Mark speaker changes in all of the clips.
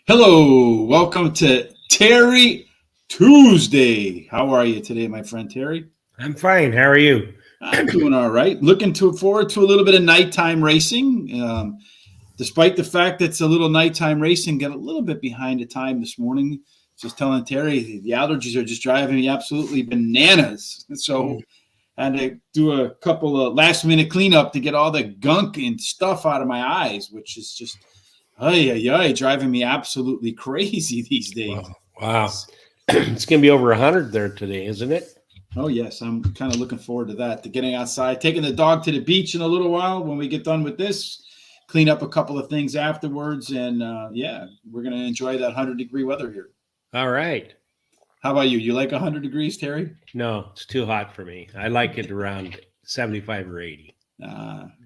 Speaker 1: Hello, welcome to Terry Tuesday. How are you today, my friend Terry?
Speaker 2: I'm fine. How are you?
Speaker 1: I'm doing all right. Looking forward to a little bit of nighttime racing. Despite the fact that it's a little nighttime racing, got a little bit behind the time this morning. Just telling Terry the allergies are just driving me absolutely bananas. So had to do a couple of last minute cleanup to get all the gunk and stuff out of my eyes, which is just driving me absolutely crazy these days.
Speaker 2: Wow. It's going to be over 100 there today, isn't it?
Speaker 1: Oh yes, I'm kind of looking forward to that. To getting outside, taking the dog to the beach in a little while when we get done with this, clean up a couple of things afterwards, and we're gonna enjoy that 100-degree weather here.
Speaker 2: All right.
Speaker 1: How about you? You like 100 degrees, Terry?
Speaker 2: No, it's too hot for me. I like it around 75 or 80.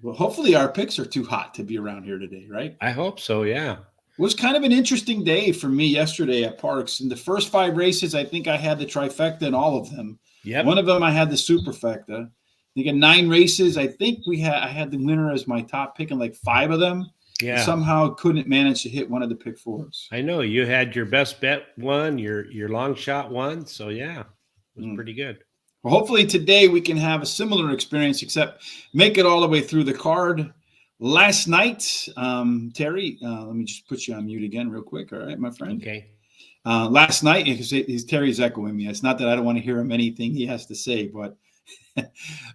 Speaker 1: Well, hopefully our picks are too hot to be around here today, right?
Speaker 2: I hope so, yeah.
Speaker 1: It was kind of an interesting day for me yesterday at Parks. In the first 5 races, I think I had the trifecta in all of them.
Speaker 2: Yep.
Speaker 1: One of them I had the superfecta. I think in 9 races, I had the winner as my top pick in like 5 of them.
Speaker 2: Yeah.
Speaker 1: And somehow couldn't manage to hit one of the pick fours.
Speaker 2: I know you had your best bet one, your long shot one. So, yeah, it was pretty good.
Speaker 1: Well, hopefully today we can have a similar experience, except make it all the way through the card. Last night, Terry, let me just put you on mute again real quick. All right, my friend.
Speaker 2: Okay.
Speaker 1: Last night, Terry's echoing me. It's not that I don't want to hear him anything he has to say, but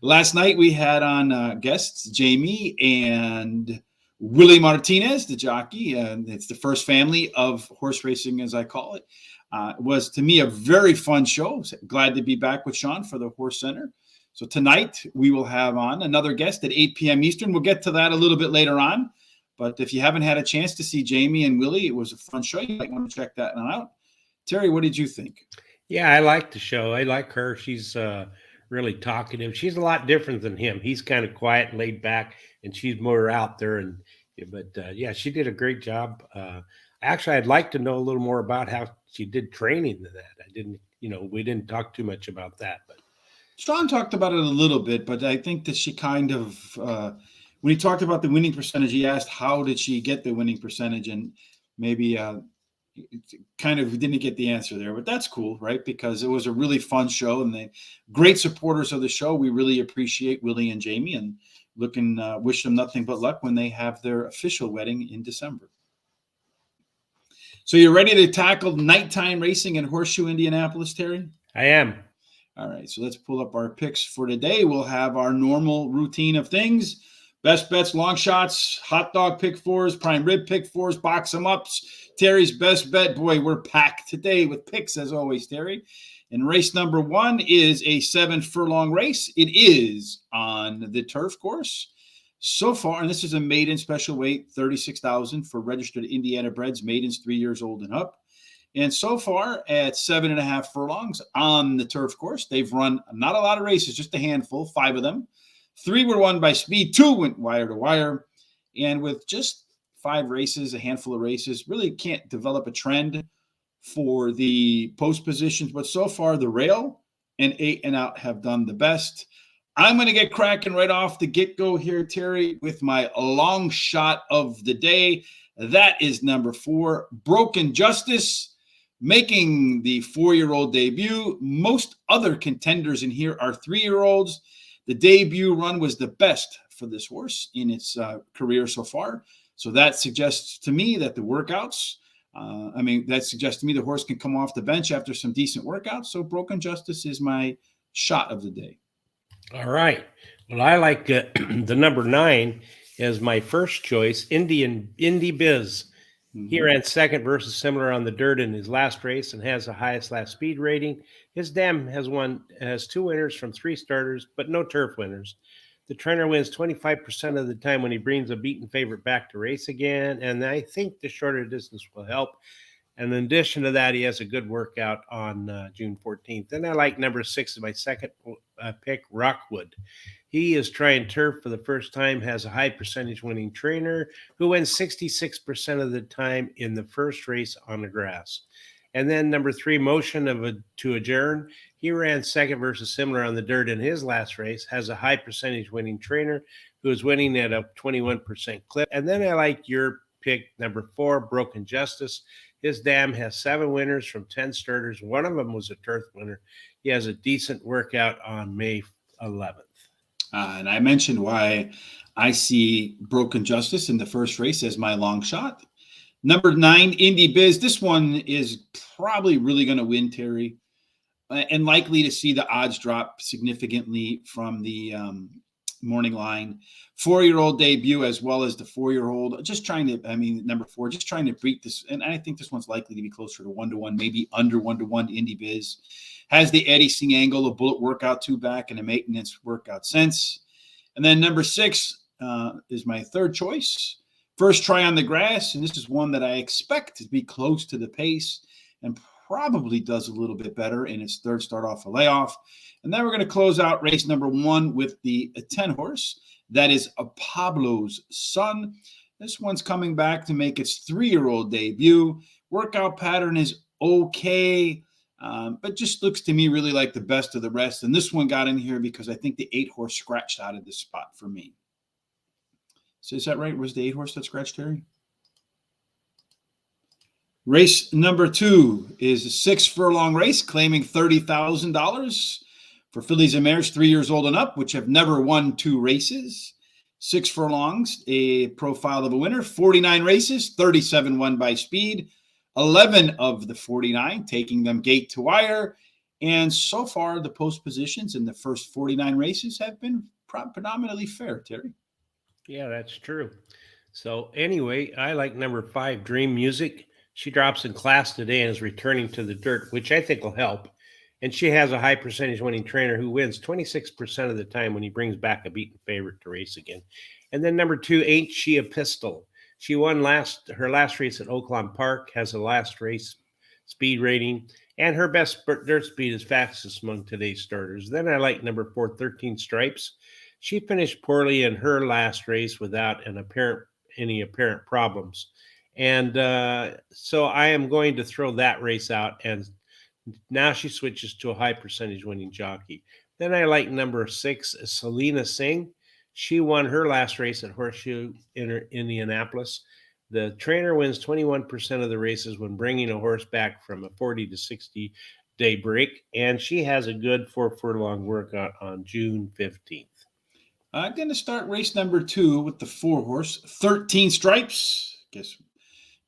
Speaker 1: last night we had on guests Jamie and Willie Martinez, the jockey. It's the first family of horse racing, as I call it. It was to me a very fun show. Glad to be back with Sean for the Horse Center. So tonight we will have on another guest at 8 p.m. Eastern. We'll get to that a little bit later on. But if you haven't had a chance to see Jamie and Willie, it was a fun show. You might want to check that one out. Terry, what did you think?
Speaker 2: Yeah, I like the show. I like her. She's really talkative. She's a lot different than him. He's kind of quiet and laid back, and she's more out there. But she did a great job. Actually, I'd like to know a little more about how she did training to that. I didn't, we didn't talk too much about that. But
Speaker 1: Sean talked about it a little bit, but I think that she kind of, when he talked about the winning percentage, he asked how did she get the winning percentage, and maybe kind of didn't get the answer there, but that's cool, right? Because it was a really fun show, and they great supporters of the show. We really appreciate Willie and Jamie, and wish them nothing but luck when they have their official wedding in December. So you're ready to tackle nighttime racing in Horseshoe Indianapolis, Terry?
Speaker 2: I am.
Speaker 1: All right, so let's pull up our picks for today. We'll have our normal routine of things. Best bets, long shots, hot dog pick fours, prime rib pick fours, box them ups. Terry's best bet. Boy, we're packed today with picks as always, Terry. And race number 1 is a 7-furlong race. It is on the turf course. So far, and this is a maiden special weight, 36,000 for registered Indiana breds, maidens 3 years old and up. And so far at 7.5 furlongs on the turf course, they've run not a lot of races, just a handful, 5 of them. 3 were won by speed, 2 went wire to wire. And with just 5 races, a handful of races, really can't develop a trend for the post positions. But so far, the rail and 8 and out have done the best. I'm going to get cracking right off the get-go here, Terry, with my long shot of the day. That is number 4, Broken Justice, making the 4-year-old debut. Most other contenders in here are 3-year-olds. The debut run was the best for this horse in its career so far. So that suggests to me that the workouts, that suggests to me the horse can come off the bench after some decent workouts. So Broken Justice is my shot of the day.
Speaker 2: All right. Well, I like the number 9 as my first choice, Indy Biz. He ran second versus similar on the dirt in his last race and has the highest last speed rating. His dam has 2 winners from 3 starters, but no turf winners. The trainer wins 25% of the time when he brings a beaten favorite back to race again, and I think the shorter distance will help. And in addition to that, he has a good workout on June 14th. Then I like number 6 as my second pick, Rockwood. He is trying turf for the first time, has a high percentage winning trainer who wins 66% of the time in the first race on the grass. And then number 3, Motion to Adjourn. He ran second versus similar on the dirt in his last race, has a high percentage winning trainer who is winning at a 21% clip. And then I like your pick, number 4, Broken Justice. His dam has 7 winners from 10 starters. One of them was a turf winner. He has a decent workout on May 11th.
Speaker 1: And I mentioned why I see Broken Justice in the first race as my long shot. Number 9, Indy Biz. This one is probably really going to win, Terry, and likely to see the odds drop significantly from the morning line. 4-year-old debut as well as the 4-year-old. Number 4, just trying to beat this. And I think this one's likely to be closer to 1-1, maybe under 1-1. Indy Biz has the Eddie Singh angle, a bullet workout 2 back, and a maintenance workout sense. And then number 6 is my third choice. First try on the grass, and this is one that I expect to be close to the pace and probably does a little bit better in its third start off a layoff. And then we're going to close out race number 1 with the 10 horse. That is a Pablo's Son. This one's coming back to make its 3-year-old debut. Workout pattern is okay, but just looks to me really like the best of the rest. And this one got in here because I think the 8 horse scratched out of this spot for me. So is that right? Was the 8 horse that scratched, Terry? Race number 2 is a 6 furlong race claiming $30,000 for fillies and mares 3 years old and up, which have never won 2 races. 6 furlongs, a profile of a winner, 49 races, 37 won by speed, 11 of the 49 taking them gate to wire. And so far, the post positions in the first 49 races have been predominantly fair, Terry.
Speaker 2: Yeah, that's true. So anyway, I like number 5, Dream Music. She drops in class today and is returning to the dirt, which I think will help. And she has a high percentage winning trainer who wins 26% of the time when he brings back a beaten favorite to race again. And then number 2, Ain't She a Pistol? She won her last race at Oaklawn Park, has a last race speed rating, and her best dirt speed is fastest among today's starters. Then I like number 4, 13 Stripes. She finished poorly in her last race without any apparent problems. And so I am going to throw that race out. And now she switches to a high percentage winning jockey. Then I like number 6, Selena Singh. She won her last race at Horseshoe Indianapolis. The trainer wins 21% of the races when bringing a horse back from a 40 to 60 day break. And she has a good 4 furlong workout on June 15th.
Speaker 1: I'm going to start race number 2 with the 4 horse, 13 Stripes. Guess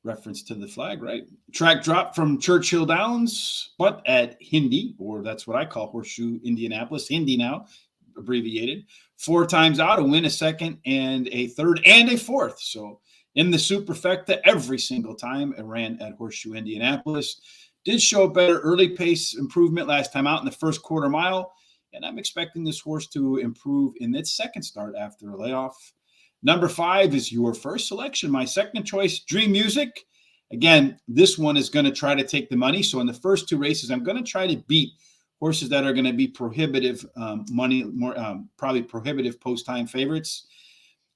Speaker 1: reference to the flag, right? Track drop from Churchill Downs, but at Hindi, or that's what I call Horseshoe Indianapolis, Hindi now, abbreviated. 4 times out, a win, a second, and a third, and a 4th. So in the superfecta, every single time it ran at Horseshoe Indianapolis. Did show a better early pace improvement last time out in the first quarter mile. And I'm expecting this horse to improve in its second start after a layoff. Number 5 is your first selection. My second choice, Dream Music. Again, this one is going to try to take the money. So in the first 2 races, I'm going to try to beat horses that are going to be prohibitive probably prohibitive post-time favorites.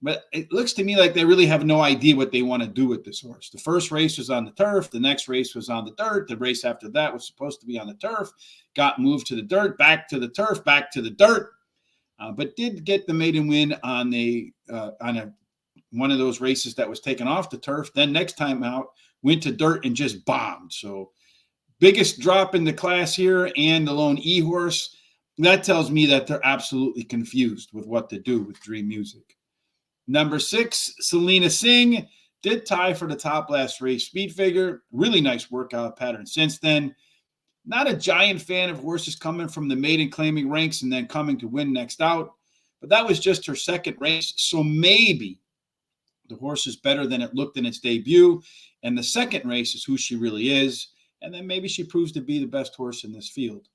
Speaker 1: But it looks to me like they really have no idea what they want to do with this horse. The first race was on the turf. The next race was on the dirt. The race after that was supposed to be on the turf. Got moved to the dirt, back to the turf, back to the dirt. But did get the maiden win on one of those races that was taken off the turf. Then next time out, went to dirt and just bombed. So biggest drop in the class here and the lone E-horse. That tells me that they're absolutely confused with what to do with Dream Music. Number 6, Selena Singh, did tie for the top last race speed figure. Really nice workout pattern since then. Not a giant fan of horses coming from the maiden claiming ranks and then coming to win next out. But that was just her second race. So maybe the horse is better than it looked in its debut. And the second race is who she really is. And then maybe she proves to be the best horse in this field.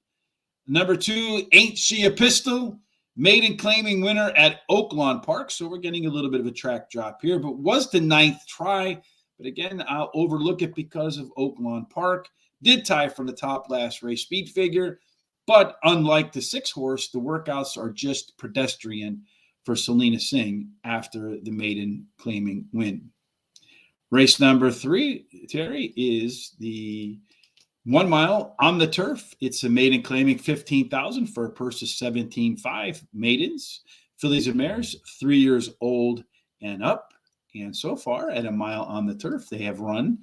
Speaker 1: Number 2, Ain't She a Pistol? Maiden claiming winner at Oaklawn Park. So we're getting a little bit of a track drop here, but was the 9th try. But again, I'll overlook it because of Oaklawn Park. Did tie for the top last race speed figure. But unlike the 6 horse, the workouts are just pedestrian for Selena Singh after the maiden claiming win. Race number 3, Terry, is the 1 mile on the turf. It's a maiden claiming $15,000 for a purse of $17,500. Maidens, fillies and mares, 3 years old and up. And so far, at a mile on the turf, they have run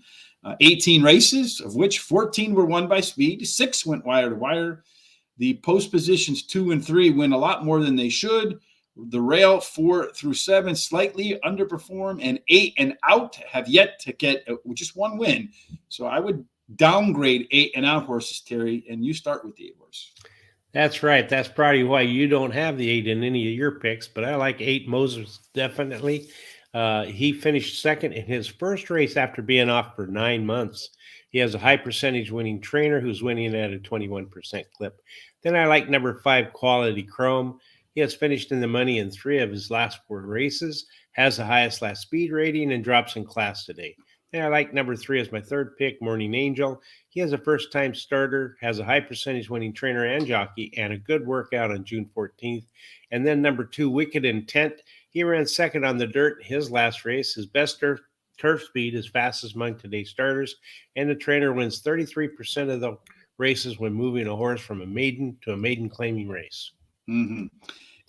Speaker 1: 18 races, of which 14 were won by speed. 6 went wire to wire. The post positions 2 and 3 win a lot more than they should. The rail 4 through 7 slightly underperform, and 8 and out have yet to get just one win. So I would downgrade 8 and out horses, Terry, and you start with the 8 horse.
Speaker 2: That's right. That's probably why you don't have the 8 in any of your picks, but I like 8 Moses definitely. He finished second in his first race after being off for 9 months. He has a high percentage winning trainer who's winning at a 21% clip. Then I like number 5, Quality Chrome. He has finished in the money in 3 of his last 4 races, has the highest last speed rating, and drops in class today. Then I like number 3 as my third pick, Morning Angel. He has a first-time starter, has a high percentage winning trainer and jockey, and a good workout on June 14th. And then number 2, Wicked Intent. He ran second on the dirt in his last race. His best turf speed is fastest among today's starters, and the trainer wins 33% of the races when moving a horse from a maiden to a maiden claiming race.
Speaker 1: Mm-hmm.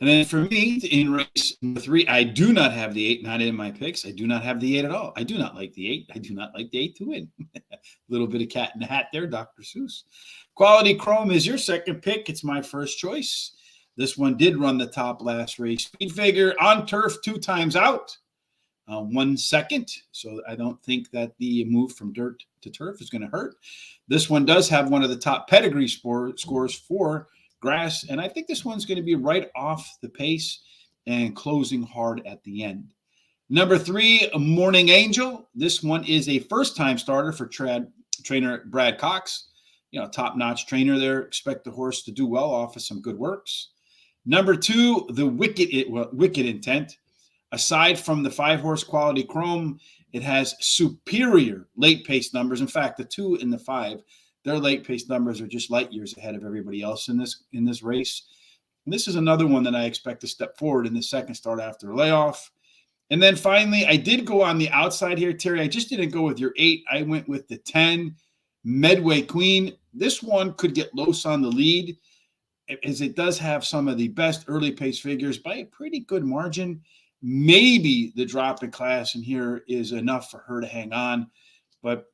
Speaker 1: And then for me, in race number 3, I do not have the 8, not in my picks. I do not have the 8 at all. I do not like the 8. I do not like the 8 to win. A little bit of cat in the hat there, Dr. Seuss. Quality Chrome is your second pick. It's my first choice. This one did run the top last race. Speed figure on turf 2 times out, 1 second. So I don't think that the move from dirt to turf is going to hurt. This one does have one of the top pedigree scores for grass, and I think this one's going to be right off the pace and closing hard at the end. Number 3, Morning Angel. This one is a first-time starter for trainer Brad Cox. Top-notch trainer there. Expect the horse to do well off of some good works. Number 2, the Wicked Intent. Aside from the 5-horse Quality Chrome, it has superior late pace numbers. In fact, the 2 and the 5, their late pace numbers are just light years ahead of everybody else in this race. And this is another one that I expect to step forward in the second start after a layoff. And then finally, I did go on the outside here, Terry. I just didn't go with your 8. I went with the 10, Medway Queen. This one could get Los on the lead, as it does have some of the best early pace figures by a pretty good margin. Maybe the drop in class in here is enough for her to hang on. But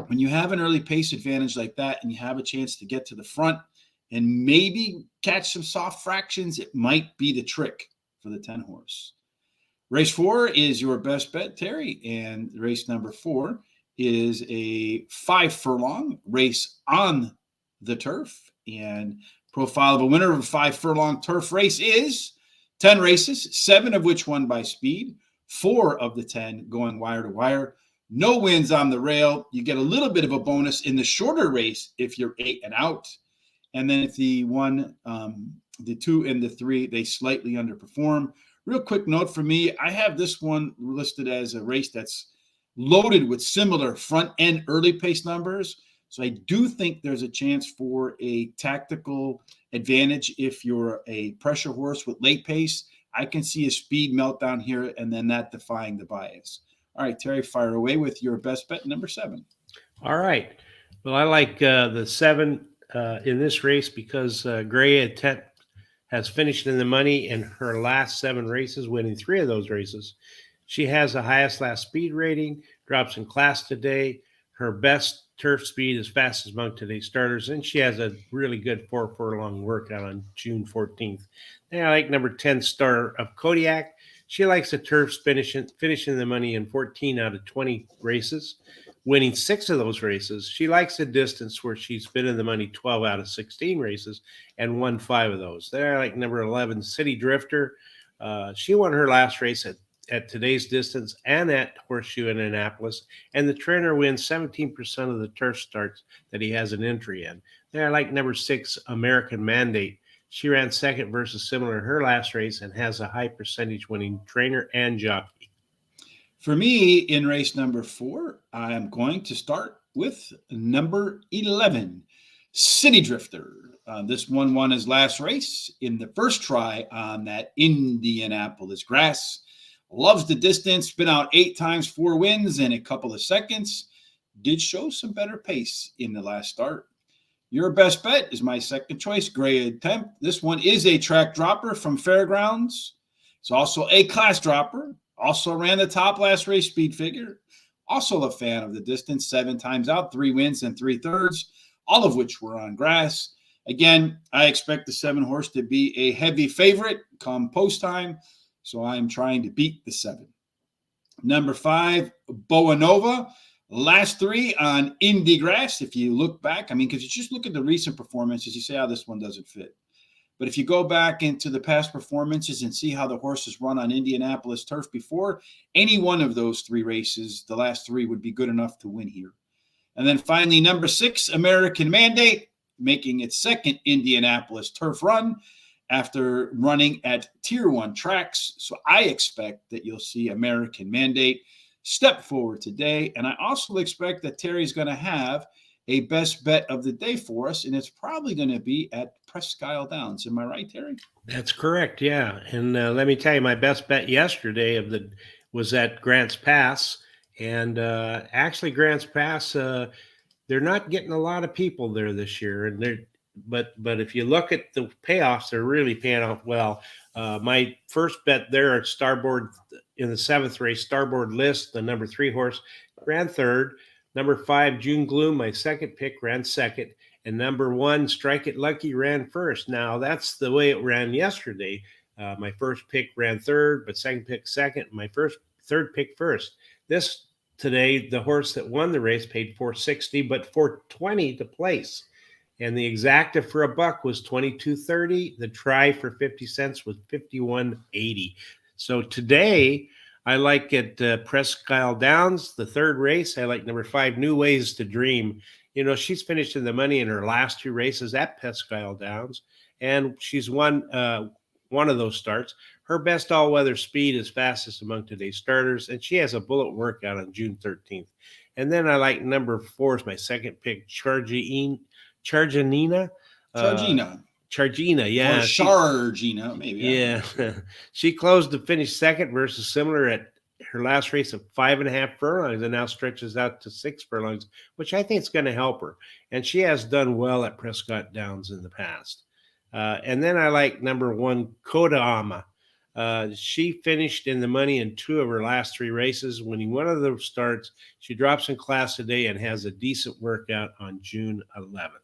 Speaker 1: when you have an early pace advantage like that and you have a chance to get to the front and maybe catch some soft fractions, it might be the trick for the 10 horse. Race 4 is your best bet, Terry, and race number 4 is a 5 furlong race on the turf. And profile of a winner of a 5 furlong turf race is 10 races, 7 of which won by speed, 4 of the 10 going wire to wire. No wins on the rail. You get a little bit of a bonus in the shorter race if you're 8 and out. And then if the 1, the 2, and the 3, they slightly underperform. Real quick note for me, I have this one listed as a race that's loaded with similar front end early pace numbers. So I do think there's a chance for a tactical advantage if you're a pressure horse with late pace. I can see a speed meltdown here and then that defying the bias. All right, Terry, fire away with your best bet, number 7.
Speaker 2: All right. Well, I like the 7 in this race because Gray Intent has finished in the money in her last 7 races, winning 3 of those races. She has the highest last speed rating, drops in class today. Her best turf speed is fastest among today's starters, and she has a really good 4 furlong workout on June 14th. Then I like number 10, Star of Kodiak. She likes the turfs finishing the money in 14 out of 20 races, winning 6 of those races. She likes the distance where she's been in the money 12 out of 16 races and won 5 of those. Then I like number 11, City Drifter. She won her last race at today's distance and at Horseshoe Indianapolis, and the trainer wins 17% of the turf starts that he has an entry in. Then I like number 6, American Mandate. She ran second versus similar in her last race and has a high percentage winning trainer and jockey.
Speaker 1: For me, in race number 4, I am going to start with number 11, City Drifter. This one won his last race in the first try on that Indianapolis grass. Loves the distance, been out 8 times, 4 wins in a couple of seconds. Did show some better pace in the last start. Your best bet is my second choice, Gray Attempt. This one is a track dropper from Fairgrounds. It's also a class dropper. Also ran the top last race, Speed Figure. Also a fan of the distance, 7 times out, 3 wins and 3/3, all of which were on grass. Again, I expect the 7 horse to be a heavy favorite come post time, so I'm trying to beat the 7. Number 5, Boa Nova. Last 3 on Indy grass. If you look back, because you just look at the recent performances, you say, oh, this one doesn't fit. But if you go back into the past performances and see how the horses run on Indianapolis turf before, any one of those 3 races, the last 3 would be good enough to win here. And then finally, number 6, American Mandate, making its second Indianapolis turf run after running at Tier 1 tracks. So I expect that you'll see American Mandate step forward today. And I also expect that Terry's going to have a best bet of the day for us, and it's probably going to be at Presque Downs. Am I right, Terry?
Speaker 2: That's correct, yeah. And let me tell you, my best bet yesterday was at Grants Pass. And actually, Grants Pass, they're not getting a lot of people there this year. And but if you look at the payoffs, they're really paying off well. My first bet there at Starboard in the 7th race, Starboard List, the number 3 horse, ran 3rd. Number 5, June Gloom, my second pick, ran 2nd. And number 1, Strike It Lucky, ran 1st. Now, that's the way it ran yesterday. My first pick ran 3rd, but second pick 2nd. My third pick 1st. This today, the horse that won the race paid $460, but $420 to place. And the exacta for a buck was $22.30. The try for 50 cents was $51.80. So today, I like at Presque Downs, the 3rd race. I like number 5, New Ways to Dream. She's finished in the money in her last 2 races at Presque Downs, and she's won one of those starts. Her best all-weather speed is fastest among today's starters, and she has a bullet workout on June 13th. And then I like number 4 is my second pick, Chargina.
Speaker 1: Chargina,
Speaker 2: yeah.
Speaker 1: Or Chargina, maybe.
Speaker 2: Yeah. She closed to finish 2nd versus similar at her last race of 5.5 furlongs and now stretches out to 6 furlongs, which I think is going to help her. And she has done well at Presque Downs in the past. And then I like number 1, Kodama. She finished in the money in 2 of her last 3 races. Winning one of those starts, she drops in class today and has a decent workout on June 11th.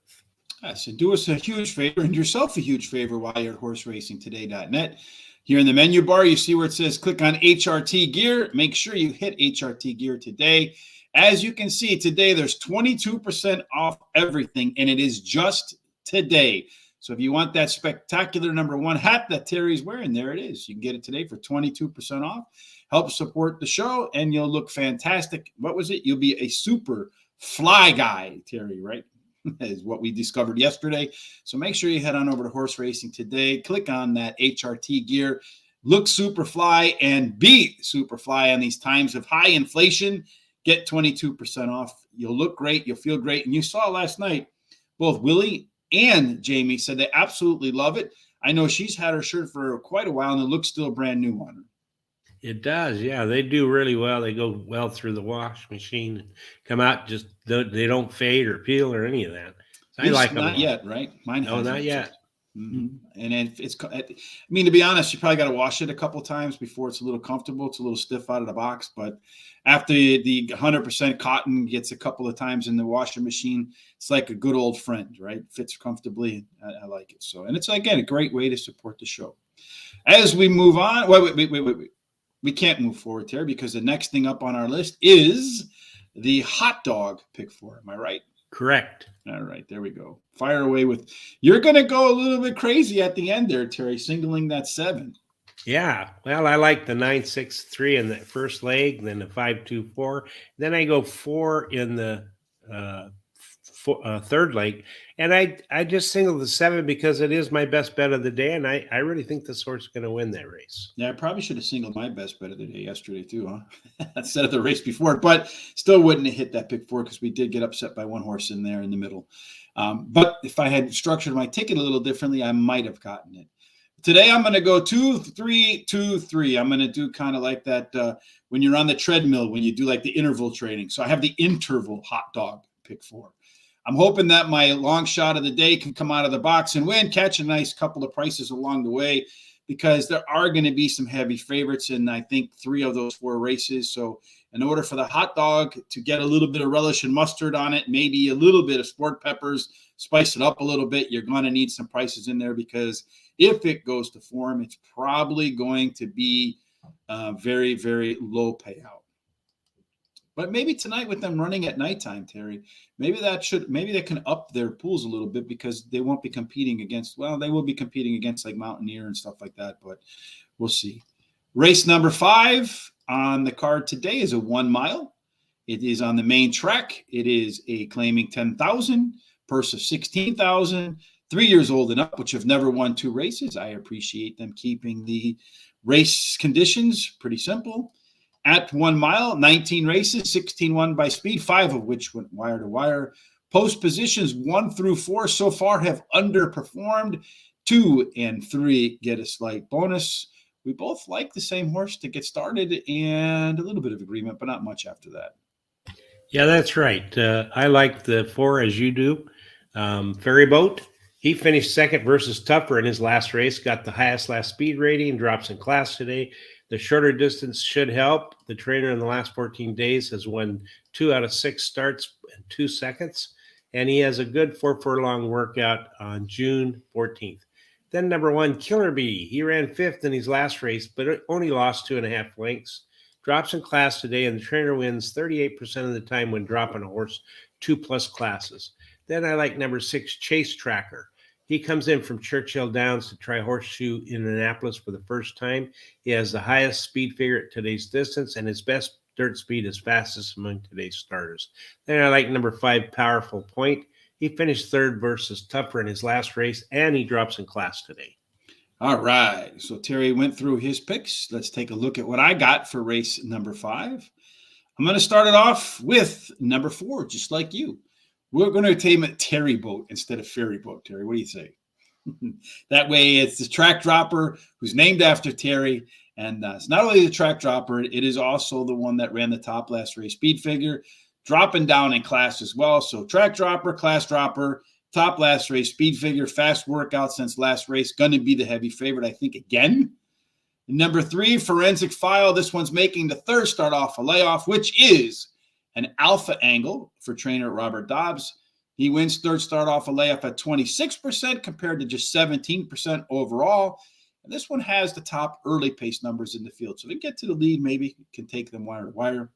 Speaker 1: So do us a huge favor and yourself a huge favor while you're at horseracingtoday.net. Here in the menu bar, you see where it says click on HRT Gear. Make sure you hit HRT Gear today. As you can see today, there's 22% off everything, and it is just today. So if you want that spectacular number 1 hat that Terry's wearing, there it is. You can get it today for 22% off. Help support the show, and you'll look fantastic. What was it? You'll be a super fly guy, Terry, right? Is what we discovered yesterday. So make sure you head on over to Horse Racing today. Click on that HRT Gear. Look super fly and be super fly on these times of high inflation. Get 22% off. You'll look great. You'll feel great. And you saw last night, both Willie and Jamie said they absolutely love it. I know she's had her shirt for quite a while, and it looks still brand new on her.
Speaker 2: It does, yeah. They do really well. They go well through the wash machine and come out just they don't fade or peel or any of that. I like them.
Speaker 1: Not yet, right? Mine hasn't.
Speaker 2: No, not yet.
Speaker 1: Mm-hmm. And then to be honest, you probably got to wash it a couple times before it's a little comfortable. It's a little stiff out of the box, but after the 100% cotton gets a couple of times in the washing machine, it's like a good old friend, right? Fits comfortably. I like it. So, and it's again a great way to support the show. As we move on, wait. We can't move forward, Terry, because the next thing up on our list is the hot dog pick 4. Am I right?
Speaker 2: Correct.
Speaker 1: All right, there we go. Fire away with. You're going to go a little bit crazy at the end there, Terry, singling that 7.
Speaker 2: Yeah. Well, I like the 9-6-3 in the first leg, then the 5-2-4. Then I go 4 in the third leg. And I just singled the 7 because it is my best bet of the day. And I really think this horse is going to win that race.
Speaker 1: Yeah, I probably should have singled my best bet of the day yesterday too, huh? Instead of the race before, but still wouldn't have hit that pick 4 because we did get upset by one horse in there in the middle. But if I had structured my ticket a little differently, I might have gotten it. Today, I'm going to go 2-3-2-3. I'm going to do kind of like that when you're on the treadmill, when you do like the interval training. So I have the interval hot dog pick 4. I'm hoping that my long shot of the day can come out of the box and win, catch a nice couple of prices along the way, because there are going to be some heavy favorites in, I think, 3 of those 4 races. So in order for the hot dog to get a little bit of relish and mustard on it, maybe a little bit of sport peppers, spice it up a little bit, you're going to need some prices in there, because if it goes to form, it's probably going to be very, very low payout. But maybe tonight, with them running at nighttime, Terry, maybe they can up their pools a little bit, because they won't be competing against, well, they will be competing against like Mountaineer and stuff like that, but we'll see. Race number 5 on the card today is a 1 mile. It is on the main track. It is a claiming 10,000, purse of 16,000, 3 years old and up, which have never won 2 races. I appreciate them keeping the race conditions pretty simple. At 1 mile, 19 races, 16 won by speed, 5 of which went wire to wire. Post positions 1 through 4 so far have underperformed. 2 and 3 get a slight bonus. We both like the same horse to get started, and a little bit of agreement, but not much after that.
Speaker 2: Yeah, that's right. I like the 4 as you do. Ferry Boat, he finished second versus Tougher in his last race, got the highest last speed rating, drops in class today. The shorter distance should help. The trainer in the last 14 days has won 2 out of 6 starts in 2 seconds, and he has a good 4 furlong workout on June 14th. Then number 1, Killer Bee. He ran 5th in his last race, but only lost 2.5 lengths. Drops in class today, and the trainer wins 38% of the time when dropping a horse 2+ classes. Then I like number 6, Chase Tracker. He comes in from Churchill Downs to try Horseshoe Indianapolis for the first time. He has the highest speed figure at today's distance, and his best dirt speed is fastest among today's starters. Then I like number 5, Powerful Point. He finished 3rd versus Tougher in his last race, and he drops in class today.
Speaker 1: All right. So Terry went through his picks. Let's take a look at what I got for race number 5. I'm going to start it off with number 4, just like you. We're going to tame it Terry Boat instead of Ferry Boat, Terry. What do you say? That way it's the track dropper who's named after Terry. And it's not only the track dropper, it is also the one that ran the top last race speed figure, dropping down in class as well. So track dropper, class dropper, top last race speed figure, fast workout since last race, going to be the heavy favorite, I think, again. Number 3, Forensic File. This one's making the 3rd start off a layoff, which is an alpha angle for trainer Robert Dobbs. He wins 3rd start off a layoff at 26% compared to just 17% overall. And this one has the top early pace numbers in the field. So if they get to the lead, maybe can take them wire to wire.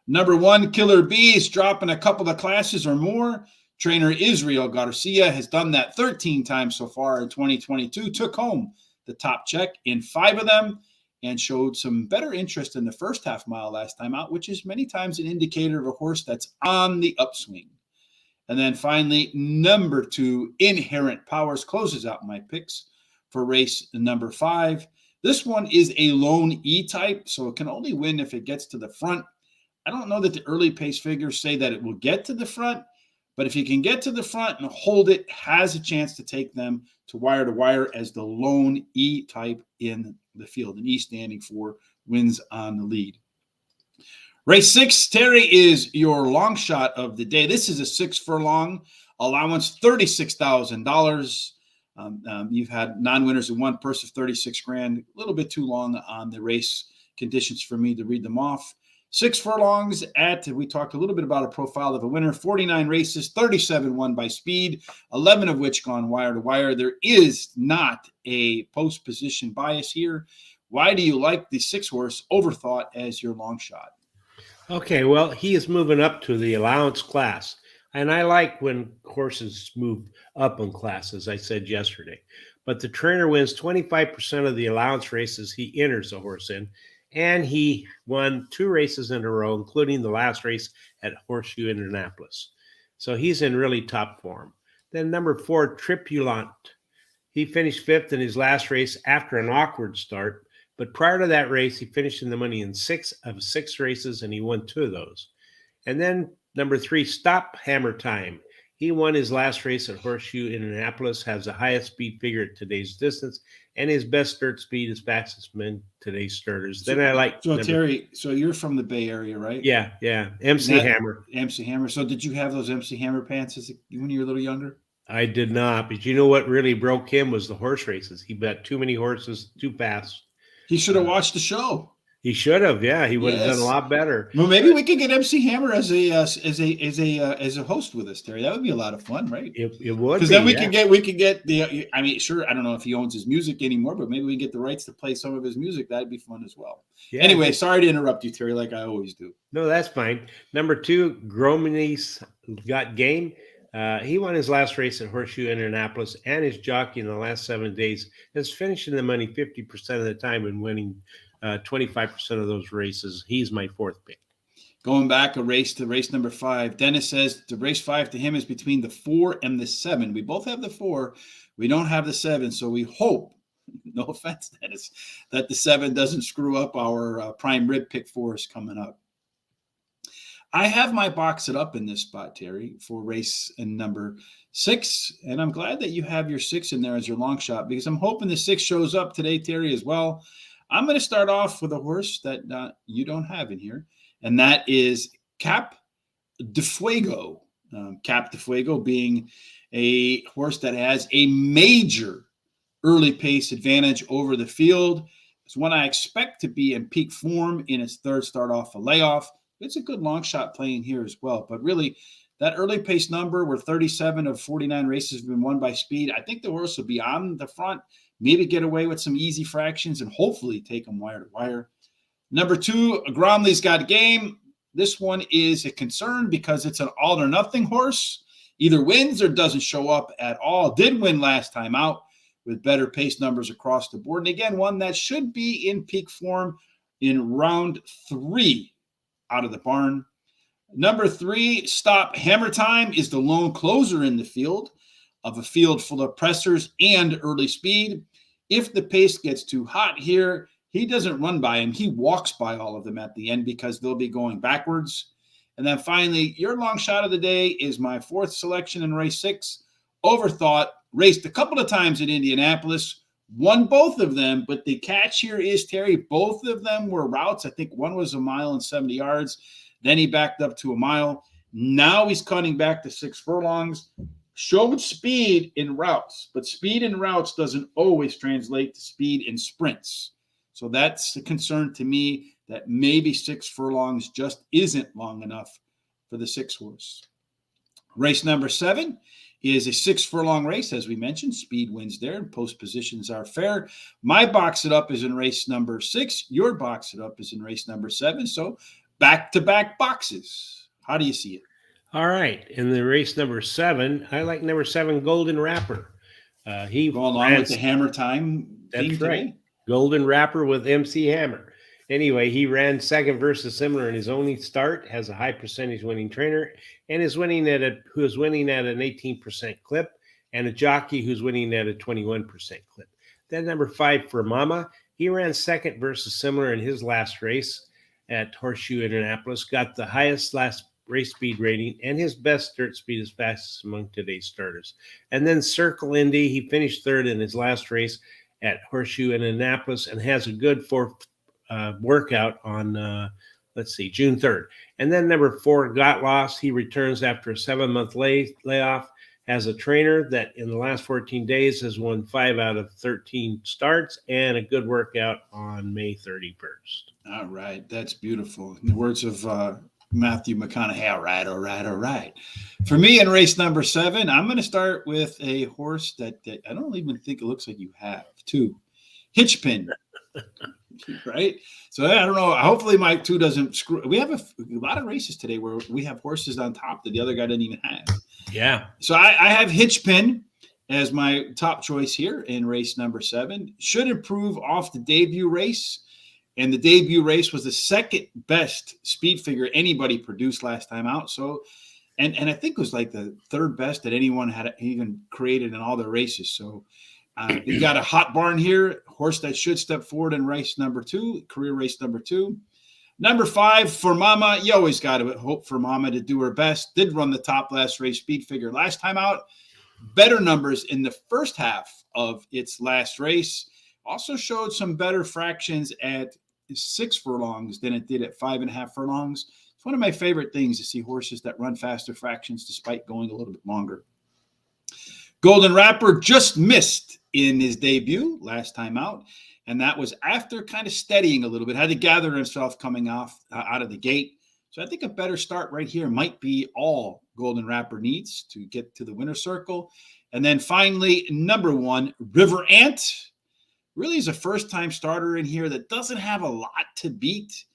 Speaker 1: Number 1, Killer Bee is dropping a couple of classes or more. Trainer Israel Garcia has done that 13 times so far in 2022, took home the top check in 5 of them, and showed some better interest in the first half mile last time out, which is many times an indicator of a horse that's on the upswing. And then finally, number 2, Inherent Powers, closes out my picks for race number 5. This one is a lone E-type, so it can only win if it gets to the front. I don't know that the early pace figures say that it will get to the front, but if you can get to the front and hold it, has a chance to take them to wire as the lone E-type in the field, and E standing for wins on the lead. Race 6, Terry, is your long shot of the day. This is a 6 furlong allowance, $36,000. You've had non-winners in 1 purse of $36,000. A little bit too long on the race conditions for me to read them off. 6 furlongs we talked a little bit about a profile of a winner, 49 races, 37 won by speed, 11 of which gone wire to wire. There is not a post position bias here. Why do you like the 6 horse Overthought as your long shot?
Speaker 2: Okay, well, he is moving up to the allowance class. And I like when horses move up in class, as I said yesterday. But the trainer wins 25% of the allowance races he enters a horse in. And he won 2 races in a row, including the last race at Horseshoe Indianapolis. So he's in really top form. Then number 4, Tripulant. He finished 5th in his last race after an awkward start. But prior to that race, he finished in the money in 6 of 6 races, and he won 2 of those. And then number 3, Stop Hammer Time. He won his last race at Horseshoe Indianapolis, has the highest speed figure at today's distance, and his best dirt speed is fastest among today's starters. Then I like...
Speaker 1: So, Terry, so you're from the Bay Area, right?
Speaker 2: Yeah. MC Hammer.
Speaker 1: MC Hammer. So did you have those MC Hammer pants when you were a little younger?
Speaker 2: I did not, but you know what really broke him was the horse races. He bet too many horses too fast.
Speaker 1: He should have watched the show.
Speaker 2: He should have, yeah. He would have done a
Speaker 1: Yes.
Speaker 2: lot better.
Speaker 1: Well, maybe we could get MC Hammer as a host with us, Terry. That would be a lot of fun, right?
Speaker 2: It would
Speaker 1: Because
Speaker 2: be,
Speaker 1: then we
Speaker 2: yeah.
Speaker 1: could get the. I mean, sure, I don't know if he owns his music anymore, but maybe we can get the rights to play some of his music. That'd be fun as well.
Speaker 2: Yeah,
Speaker 1: Anyway, sorry to interrupt you, Terry, like I always do.
Speaker 2: No, that's fine. Number 2, Gromany's Got Game. He won his last race at Horseshoe Indianapolis, and his jockey in the last 7 days has finished in the money 50% of the time and winning 25% of those races. He's my 4th pick.
Speaker 1: Going back a race to race number 5. Dennis says the race 5 to him is between the 4 and the 7. We both have the 4. We don't have the 7. So we hope, no offense, Dennis, that the 7 doesn't screw up our prime rib pick for us coming up. I have my box it up in this spot, Terry, for race number 6. And I'm glad that you have your 6 in there as your long shot, because I'm hoping the 6 shows up today, Terry, as well. I'm going to start off with a horse that you don't have in here, and that is Cap de Fuego. Cap de Fuego being a horse that has a major early pace advantage over the field. It's one I expect to be in peak form in its 3rd start off a layoff. It's a good long shot playing here as well. But really, that early pace number where 37 of 49 races have been won by speed, I think the horse will be on the front, maybe get away with some easy fractions and hopefully take them wire to wire. Number 2, Gromley's Got Game. This one is a concern because it's an all or nothing horse. Either wins or doesn't show up at all. Did win last time out with better pace numbers across the board. And again, one that should be in peak form in round 3 out of the barn. Number 3, Stop Hammer Time, is the lone closer in the field of a field full of pressers and early speed. If the pace gets too hot here, he doesn't run by him. He walks by all of them at the end because they'll be going backwards. And then finally, your long shot of the day is my 4th selection in race 6. Overthought, raced a couple of times in Indianapolis, won both of them, but the catch here is, Terry, both of them were routes. I think one was 1 mile and 70 yards. Then he backed up to 1 mile. Now he's cutting back to 6 furlongs. Showed speed in routes, but speed in routes doesn't always translate to speed in sprints. So that's a concern to me, that maybe 6 furlongs just isn't long enough for the 6 horse. Race number 7 is a 6 furlong race, as we mentioned. Speed wins there, and post positions are fair. My box it up is in race number 6. Your box it up is in race number 7. So back-to-back boxes. How do you see it?
Speaker 2: All right. In the race number 7, I like number 7, Golden Rapper. He
Speaker 1: Go along with the Hammer Time.
Speaker 2: That's right. Golden Rapper with MC Hammer. Anyway, he ran 2nd versus similar in his only start, has a high percentage winning trainer, and is winning at an 18% clip, and a jockey who's winning at a 21% clip. Then number 5 for Mama. He ran 2nd versus similar in his last race at Horseshoe Indianapolis, got the highest last race speed rating, and his best dirt speed is fastest among today's starters. And then Circle Indy, he finished 3rd in his last race at Horseshoe Indianapolis and has a good 4th workout on, June 3rd. And then number 4, Got Lost. He returns after a 7-month layoff, has a trainer that in the last 14 days has won 5 out of 13 starts, and a good workout on May 31st.
Speaker 1: All right. That's beautiful. In the words of Matthew McConaughey, all right. For me in race number 7, I'm going to start with a horse that I don't even think it looks like you have, 2. Hitchpin. Right? So I don't know. Hopefully my 2 doesn't screw. We have a lot of races today where we have horses on top that the other guy didn't even have.
Speaker 2: Yeah.
Speaker 1: So I have Hitchpin as my top choice here in race number 7. Should improve off the debut race. And the debut race was the 2nd best speed figure anybody produced last time out. So, and I think it was like the 3rd best that anyone had even created in all their races. So you got a hot barn here, horse that should step forward in race number 2, career race number 2. Number 5 for Mama. You always got to hope for Mama to do her best. Did run the top last race speed figure last time out. Better numbers in the first half of its last race. Also showed some better fractions at 6 furlongs than it did at 5.5 furlongs. It's one of my favorite things to see horses that run faster fractions despite going a little bit longer. Golden Rapper just missed in his debut last time out, and that was after kind of steadying a little bit, had to gather himself coming off out of the gate. So I think a better start right here might be all Golden Rapper needs to get to the winner's circle. And then finally, number 1, River Ant. Really is a first-time starter in here that doesn't have a lot to beat.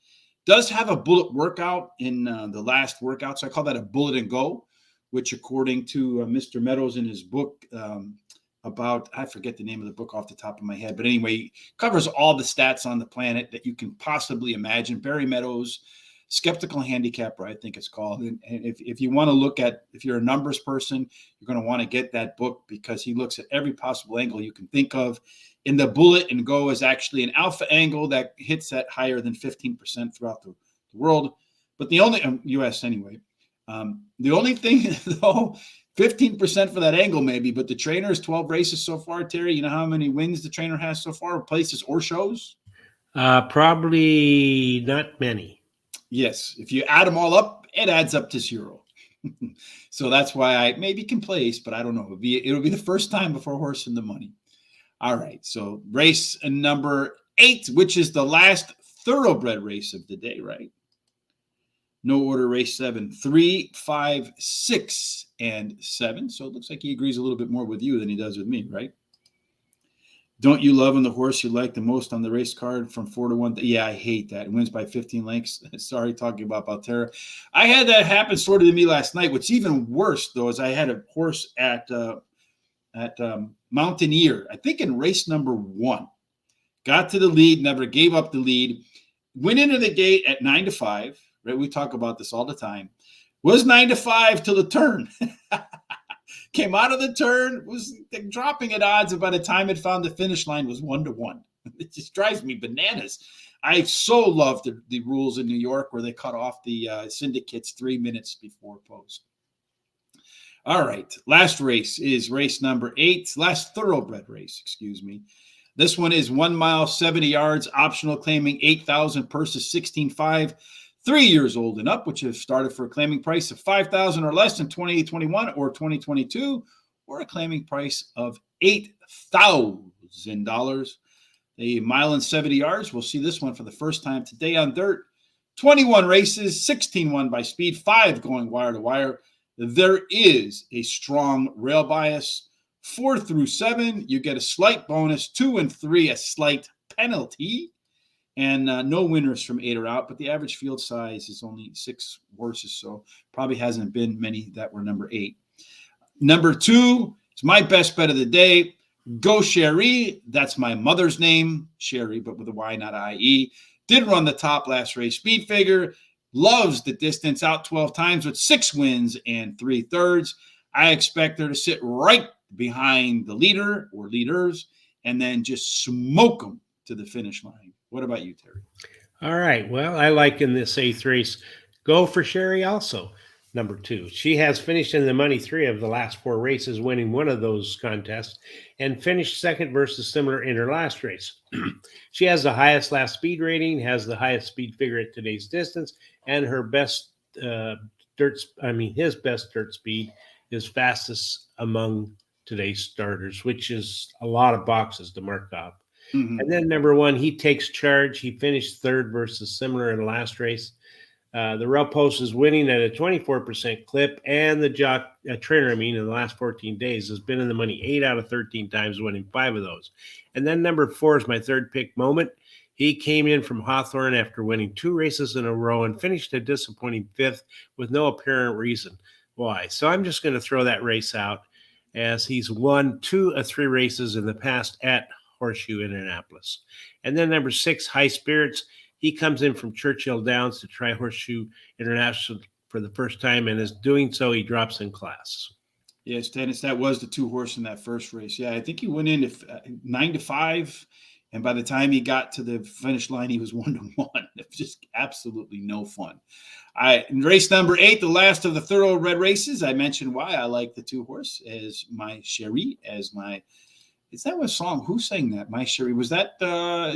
Speaker 1: Does have a bullet workout in the last workout, so I call that a bullet and go, which according to Mr. Meadows in his book about, I forget the name of the book off the top of my head, but anyway, covers all the stats on the planet that you can possibly imagine. Barry Meadows, Skeptical Handicapper, I think it's called. And if you want to look at, if you're a numbers person, you're going to want to get that book because he looks at every possible angle you can think of. In the bullet and go is actually an alpha angle that hits at higher than 15% throughout the world, but the only U.S. anyway. The only thing though, 15% for that angle maybe, but the trainer is 12 races so far. Terry, you know how many wins the trainer has so far, places or shows?
Speaker 2: Probably not many.
Speaker 1: Yes, if you add them all up, it adds up to 0. So that's why I maybe can place, but I don't know. It'll be the first time before Horse in the Money. All right, so race number 8, which is the last thoroughbred race of the day, right? No order, race 7, 3, 5, 6, and 7. So it looks like he agrees a little bit more with you than he does with me, right? Don't you love in the horse you like the most on the race card from 4 to 1? Yeah, I hate that. It wins by 15 lengths. Sorry, talking about Valterra. I had that happen sort of to me last night. What's even worse, though, is I had a horse at Mountaineer, I think in race number 1, got to the lead, never gave up the lead, went into the gate at 9 to 5, right? We talk about this all the time. Was 9 to 5 till the turn. Came out of the turn, was dropping at odds, and by the time it found the finish line was 1 to 1. It just drives me bananas. I so love the rules in New York where they cut off the syndicates 3 minutes before post. All right, last race is race number 8, last thoroughbred race, excuse me. This one is 1 mile, 70 yards, optional claiming 8,000, purses 16.5, 3 years old and up, which have started for a claiming price of 5,000 or less in 2021 or 2022, or a claiming price of $8,000. A mile and 70 yards. We'll see this one for the first time today on dirt. 21 races, 16 won by speed, 5 going wire to wire. There is a strong rail bias. 4 through 7, you get a slight bonus. 2 and 3, a slight penalty. And no winners from 8 are out, but the average field size is only 6 horses, so probably hasn't been many that were number 8. Number 2 is my best bet of the day. Go Sherry. That's my mother's name, Sherry, but with a Y, not I-E. Did run the top last race speed figure. Loves the distance, out 12 times with 6 wins and 3/3. I expect her to sit right behind the leader or leaders and then just smoke them to the finish line. What about you, Terry?
Speaker 2: All right. Well, I like in this 8th race, Go for Sherry also, number 2. She has finished in the money 3 of the last 4 races, winning one of those contests, and finished second versus similar in her last race. She has the highest last speed rating, has the highest speed figure at today's distance, and her best his best dirt speed is fastest among today's starters, which is a lot of boxes to mark off. Mm-hmm. And then number 1, He Takes Charge. He finished 3rd versus similar in the last race. The rail post is winning at a 24% clip, and the trainer, in the last 14 days has been in the money 8 out of 13 times, winning 5 of those. And then number 4 is my 3rd pick, Moment. He came in from Hawthorne after winning 2 races in a row and finished a disappointing 5th with no apparent reason why. So I'm just going to throw that race out, as he's won 2 of 3 races in the past at Horseshoe Indianapolis. And then number 6, High Spirits. He comes in from Churchill Downs to try Horseshoe International for the first time, and is doing so, he drops in class.
Speaker 1: Yes, Dennis, that was the 2 horse in that first race. Yeah, I think he went in 9 to 5, and by the time he got to the finish line, he was 1 to 1. It was just absolutely no fun. In race number 8, the last of the thoroughbred races, I mentioned why I like the 2 horse as my Cherie, as my. Is that what song? Who sang that? My Cherie. Was that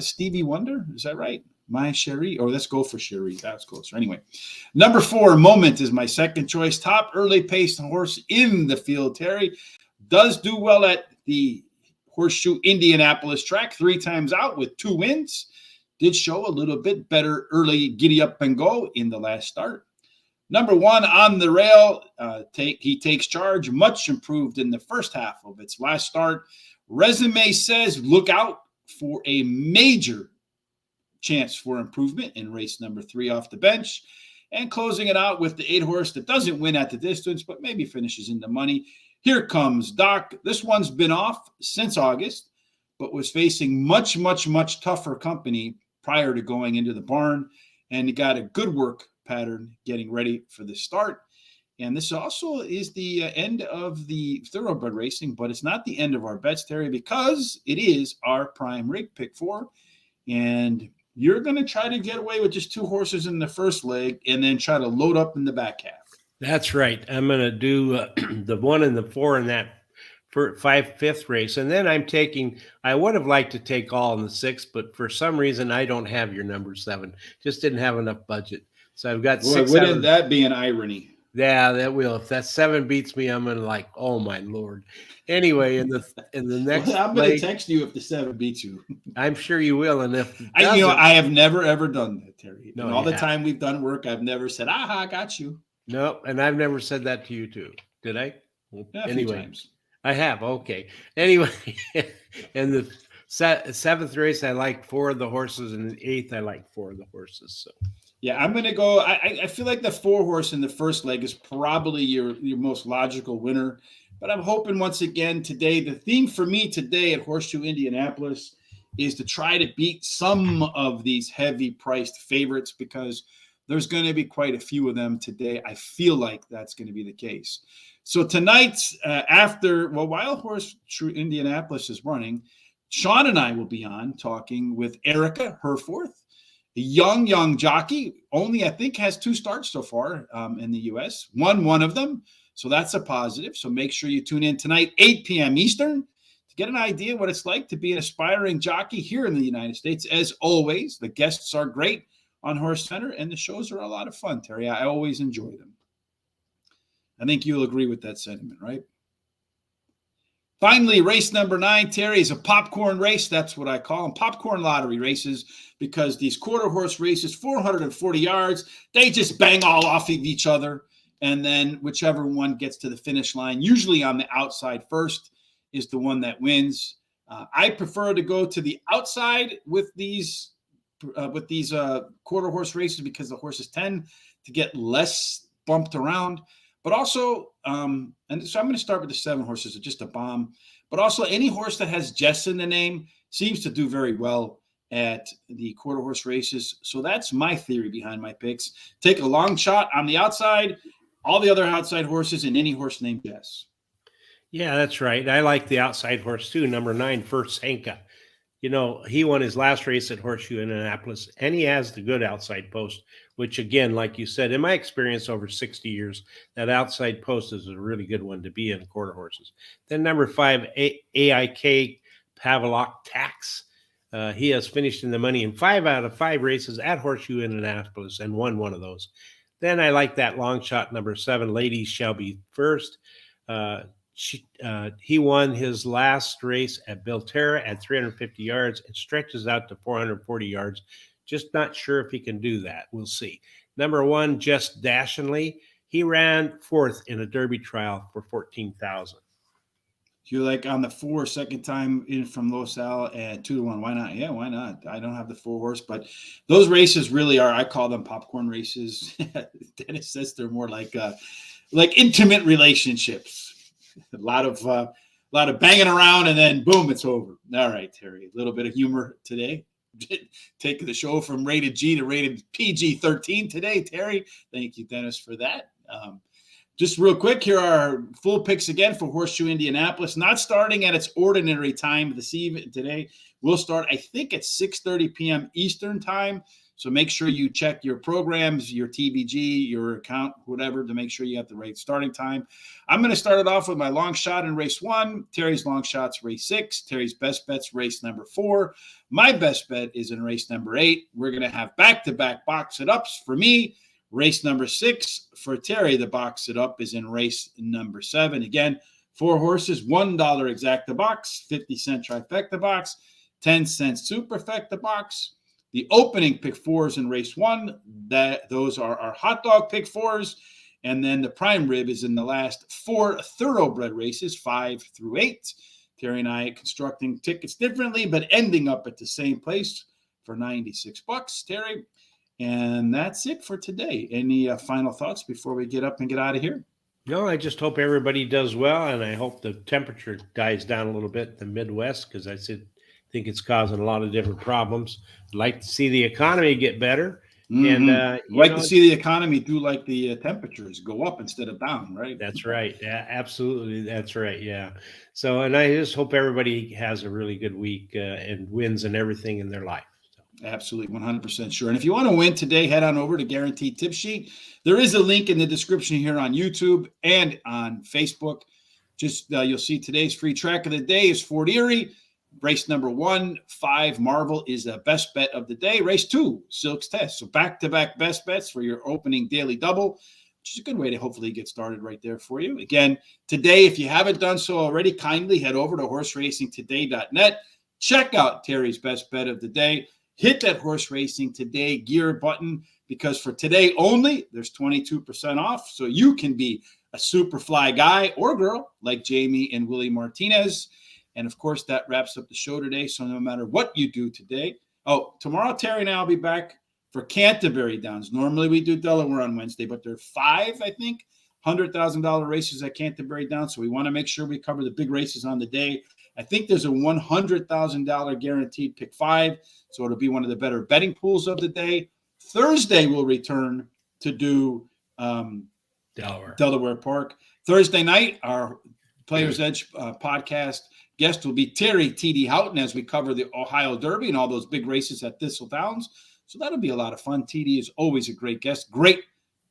Speaker 1: Stevie Wonder? Is that right? My Cherie. Or let's go for Cherie. That's closer. Anyway, number 4, Moment, is my second choice. Top early paced horse in the field, Terry. does do well at the Horseshoe Indianapolis track 3 times out with 2 wins. Did show a little bit better early giddy up and go in the last start. Number 1 on the rail, he takes charge, much improved in the first half of its last start. Resume says look out for a major chance for improvement in race number 3 off the bench. And closing it out with the 8 horse that doesn't win at the distance, but maybe finishes in the money. Here comes Doc. This one's been off since August, but was facing much, much, much tougher company prior to going into the barn. And he got a good work pattern getting ready for the start. And this also is the end of the thoroughbred racing, but it's not the end of our bets, Terry, because it is our prime rig pick 4. And you're going to try to get away with just 2 horses in the first leg and then try to load up in the back half.
Speaker 2: That's right. I'm going to do the 1 and the 4 in that fifth race. And then I would have liked to take all in the 6th, but for some reason, I don't have your number 7. Just didn't have enough budget. So I've got 6.
Speaker 1: Wouldn't that be an irony?
Speaker 2: Yeah, that will. If that 7 beats me, I'm gonna oh my Lord. Anyway, in the next,
Speaker 1: I'm gonna text you if the 7 beats you.
Speaker 2: I'm sure you will. And if
Speaker 1: I have never ever done that, Terry.
Speaker 2: No,
Speaker 1: and all the time we've done work, I've never said, "Aha, I got you."
Speaker 2: No, and I've never said that to you too. Did I?
Speaker 1: Yeah,
Speaker 2: anyway,
Speaker 1: times.
Speaker 2: I have. Okay. Anyway, in the 7th race, I like 4 of the horses, and the 8th, I like 4 of the horses. So.
Speaker 1: Yeah, I'm going to go. I feel like the 4 horse in the first leg is probably your most logical winner. But I'm hoping once again today, the theme for me today at Horseshoe Indianapolis is to try to beat some of these heavy priced favorites because there's going to be quite a few of them today. I feel like that's going to be the case. So tonight, while Horseshoe Indianapolis is running, Sean and I will be on talking with Erica Herforth. A young jockey, only I think has 2 starts so far in the U.S. Won one of them, so that's a positive. So make sure you tune in tonight, 8 p.m. Eastern, to get an idea what it's like to be an aspiring jockey here in the United States. As always, the guests are great on Horse Center, and the shows are a lot of fun, Terry. I always enjoy them. I think you'll agree with that sentiment, right? Finally, race number 9, Terry, is a popcorn race. That's what I call them, popcorn lottery races, because these quarter horse races, 440 yards, they just bang all off of each other. And then whichever one gets to the finish line, usually on the outside first, is the one that wins. I prefer to go to the outside with these quarter horse races because the horses tend to get less bumped around. But also, and so I'm going to start with the 7 horses, just a bomb. But also, any horse that has Jess in the name seems to do very well at the quarter horse races. So that's my theory behind my picks. Take a long shot on the outside, all the other outside horses, and any horse named Jess.
Speaker 2: Yeah, that's right. I like the outside horse too, number 9, First Hanka. You know, he won his last race at Horseshoe Indianapolis, and he has the good outside post, which, again, like you said, in my experience over 60 years, that outside post is a really good one to be in quarter horses. Then number 5, AIK Pavelok Tax. He has finished in the money in 5 out of 5 races at Horseshoe Indianapolis and won one of those. Then I like that long shot, number 7, Ladies Shall Be First. He won his last race at Belterra at 350 yards. It stretches out to 440 yards. Just not sure if he can do that. We'll see. Number 1, Just Dashingly. He ran 4th in a Derby trial for 14,000.
Speaker 1: You're like on the 4, second time in from Los Al at 2-1. Why not? Yeah, why not? I don't have the 4 horse, but those races really are. I call them popcorn races. Dennis says they're more like intimate relationships. A lot of banging around, and then boom, it's over. All right, Terry. A little bit of humor today. Taking the show from rated G to rated PG-13 today, Terry. Thank you, Dennis, for that. Just real quick, here are our full picks again for Horseshoe Indianapolis. Not starting at its ordinary time this evening today. We'll start, I think, at 6:30 p.m. Eastern time. So make sure you check your programs, your TBG, your account, whatever, to make sure you have the right starting time. I'm going to start it off with my long shot in race 1. Terry's long shot's race 6. Terry's best bet's race number 4. My best bet is in race number 8. We're going to have back-to-back box-it-ups for me. Race number 6 for Terry, the box-it-up is in race number 7. Again, 4 horses, $1 exacta box, 50-cent trifecta box, 10-cent superfecta box. The opening pick fours in race 1, those are our hot dog pick fours. And then the prime rib is in the last 4 thoroughbred races, 5 through 8. Terry and I constructing tickets differently, but ending up at the same place for $96, Terry. And that's it for today. Any final thoughts before we get up and get out of here?
Speaker 2: No, I just hope everybody does well, and I hope the temperature dies down a little bit in the Midwest, because I think it's causing a lot of different problems. I'd like to see the economy get better.
Speaker 1: Mm-hmm.
Speaker 2: And
Speaker 1: to see the economy do like the temperatures go up instead of down, right?
Speaker 2: That's right. Yeah, absolutely. That's right. Yeah. So, and I just hope everybody has a really good week and wins in everything in their life.
Speaker 1: Absolutely, 100% sure. And if you want to win today, head on over to Guaranteed Tip Sheet. There is a link in the description here on YouTube and on Facebook. Just you'll see today's free track of the day is Fort Erie. Race number 1, 5 Marvel is the best bet of the day. Race 2, Silk's Test. So back-to-back best bets for your opening daily double, which is a good way to hopefully get started right there for you. Again, today, if you haven't done so already, kindly head over to horseracingtoday.net. Check out Terry's best bet of the day. Hit that Horse Racing Today gear button, because for today only, there's 22% off. So you can be a super fly guy or girl like Jamie and Willie Martinez. And of course, that wraps up the show today. So no matter what you do today, tomorrow, Terry and I will be back for Canterbury Downs. Normally we do Delaware on Wednesday, but there are 5, I think, $100,000 races at Canterbury Downs. So we want to make sure we cover the big races on the day. I think there's a $100,000 guaranteed pick 5. So it'll be one of the better betting pools of the day. Thursday, we'll return to do Delaware Park. Thursday night, our Players Edge podcast guest will be Terry T.D. Houghton as we cover the Ohio Derby and all those big races at Thistle Downs. So that'll be a lot of fun. T.D. is always a great guest, great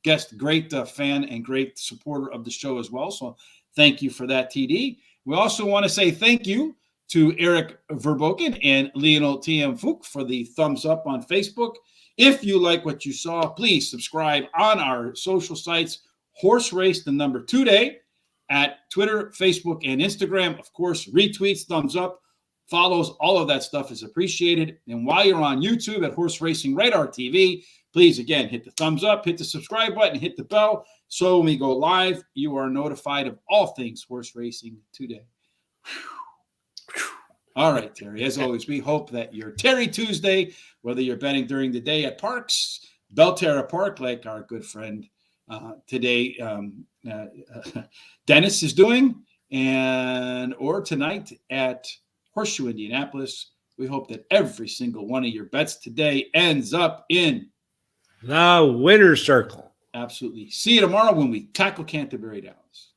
Speaker 1: fan, and great supporter of the show as well. So thank you for that, T.D. We also want to say thank you to Eric Verboken and Lionel T.M. Fook for the thumbs up on Facebook. If you like what you saw, please subscribe on our social sites, Horse Race, the number 2 day, at Twitter, Facebook, and Instagram. Of course, retweets, thumbs up, follows, all of that stuff is appreciated. And while you're on YouTube at Horse Racing Radar TV, please, again, hit the thumbs up, hit the subscribe button, hit the bell. So when we go live, you are notified of all things horse racing today. All right, Terry, as always, we hope that your Terry Tuesday, whether you're betting during the day at parks, Belterra Park, like our good friend today, Dennis is doing, or tonight at Horseshoe Indianapolis. We hope that every single one of your bets today ends up in
Speaker 2: the winner's circle.
Speaker 1: Absolutely. See you tomorrow when we tackle Canterbury Downs.